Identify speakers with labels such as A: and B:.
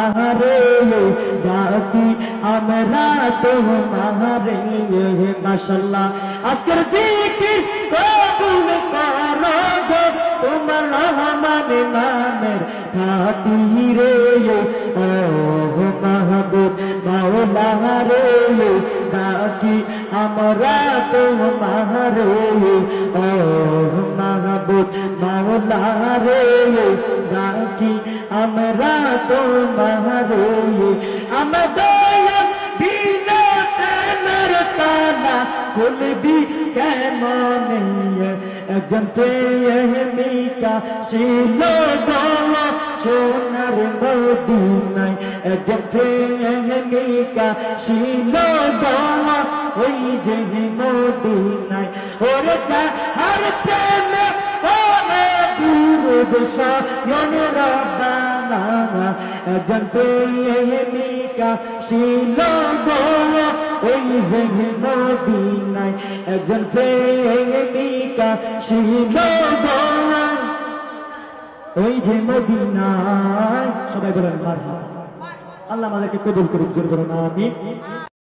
A: তোমারে ডাকি আমরা তোমারে মাশাআল্লাহ আজকের জিকির কবুল করো গো তোমার রহমান নামের খাতিরে ও মাহবুব মাওলা রে ডাকি আমরা তোমারে ও মাহবুব মাওলা রে ডাকি আমরা তোমারে আমাদের বিনা কানার কানা খুলবি কেমনে একজন প্রেমিকা ছিল গো সোনার মদিনায় একজন প্রেমিকা ছিল গো ওই যে মদিনায় ওরে যাহার প্রেমে ওরে দুর্দশা রব্বানা একজন প্রেমিকা ছিল গো ওই যে মদিনায় একজন প্রেমিকা ছিল গো ওই যে মদিনায় সবাই বলেন মারহাবা আল্লাহ আমাদেরকে কবুল করুক জোর করুন আমিন